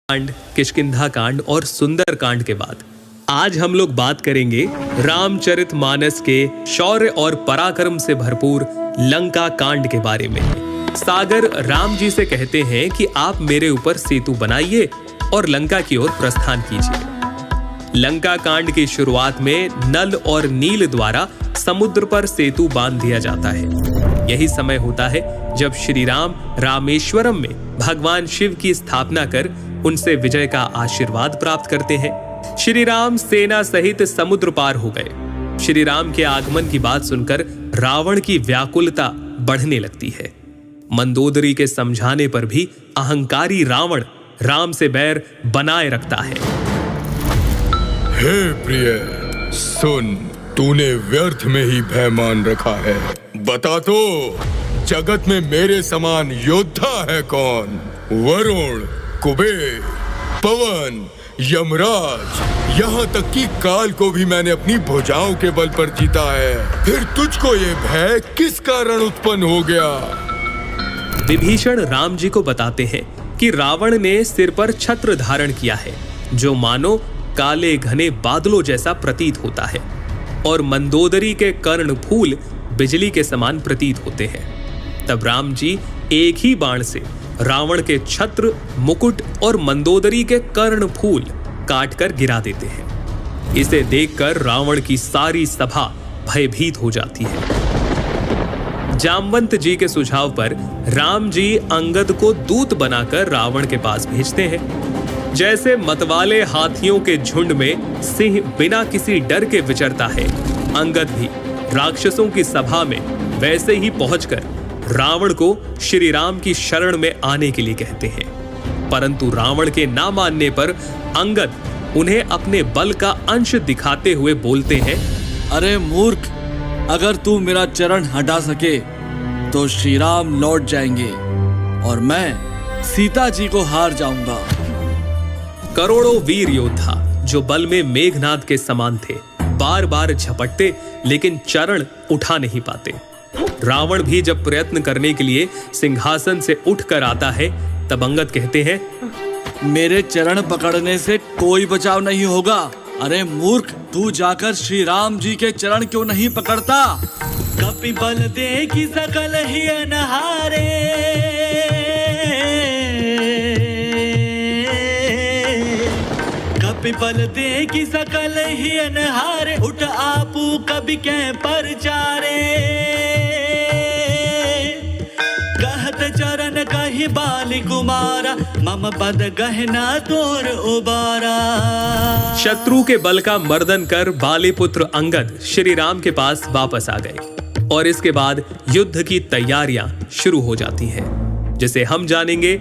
कांड, किष्किंधा कांड और सुंदर कांड के बाद आज हम लोग बात करेंगे रामचरितमानस के शौर्य और पराक्रम से भरपूर लंका कांड के बारे में। सागर राम जी से कहते हैं कि आप मेरे ऊपर सेतु बनाइए और लंका की ओर प्रस्थान कीजिए। लंका कांड की शुरुआत में नल और नील द्वारा समुद्र पर सेतु बांध दिया जाता है। यही समय होता है जब श्री राम रामेश्वरम में भगवान शिव की स्थापना कर उनसे विजय का आशीर्वाद प्राप्त करते हैं। श्री राम सेना सहित समुद्र पार हो गए। श्री राम के आगमन की बात सुनकर रावण की व्याकुलता बढ़ने लगती है। मंदोदरी के समझाने पर भी अहंकारी रावण राम से बैर बनाए रखता है। हे प्रिय, सुन, तूने व्यर्थ में ही भय मान रखा है। बता तो, जगत में मेरे समान योद्धा है कौन? वरुण, कुबेर, पवन, यमराज, यहाँ तक कि काल को भी मैंने अपनी भुजाओं के बल पर जीता है। फिर तुझको ये भय किस कारण उत्पन्न हो गया? विभीषण राम जी को बताते हैं कि रावण ने सिर पर छत्र धारण किया है, जो मानो काले घने बादलों जैसा प्रतीत होता है, और मंदोदरी के कर्ण फूल बिजली के समान प्रतीत होते हैं। तब राम जी एक ही बाण से रावण के छत्र, मुकुट और मंदोदरी के कर्ण फूल काटकर गिरा देते हैं। इसे देखकर रावण की सारी सभा भयभीत हो जाती है। जामवंत जी के सुझाव पर राम जी अंगद को दूत बनाकर रावण के पास भेजते हैं। जैसे मतवाले हाथियों के झुंड में सिंह बिना किसी डर के विचरता है, अंगद भी राक्षसों की सभा में वैसे ही पहुंचकर रावण को श्री राम की शरण में आने के लिए कहते हैं। परंतु रावण के ना मानने पर अंगद उन्हें अपने बल का अंश दिखाते हुए बोलते हैं, अरे मूर्ख, अगर तू मेरा चरण हटा सके तो श्री राम लौट जाएंगे और मैं सीता जी को हार जाऊंगा। करोड़ों वीर योद्धा जो बल में मेघनाद के समान थे, बार बार झपटते लेकिन चरण उठा नहीं पाते। रावण भी जब प्रयत्न करने के लिए सिंहासन से उठकर आता है, तब अंगद कहते हैं, मेरे चरण पकड़ने से कोई बचाव नहीं होगा। अरे मूर्ख, तू जाकर श्री राम जी के चरण क्यों नहीं पकड़ता? कपि बल दे कि सकल ही अनहारे, कपि बल दे कि सकल ही अनहारे, उठ आपू कभी कै पर चारे, कहत चरण कहि बाली कुमारा, मम पद गहना तोर उबारा। शत्रु के बल का मर्दन कर बालीपुत्र अंगद श्री राम के पास वापस आ गए और इसके बाद युद्ध की तैयारियां शुरू हो जाती हैं, जिसे हम जानेंगे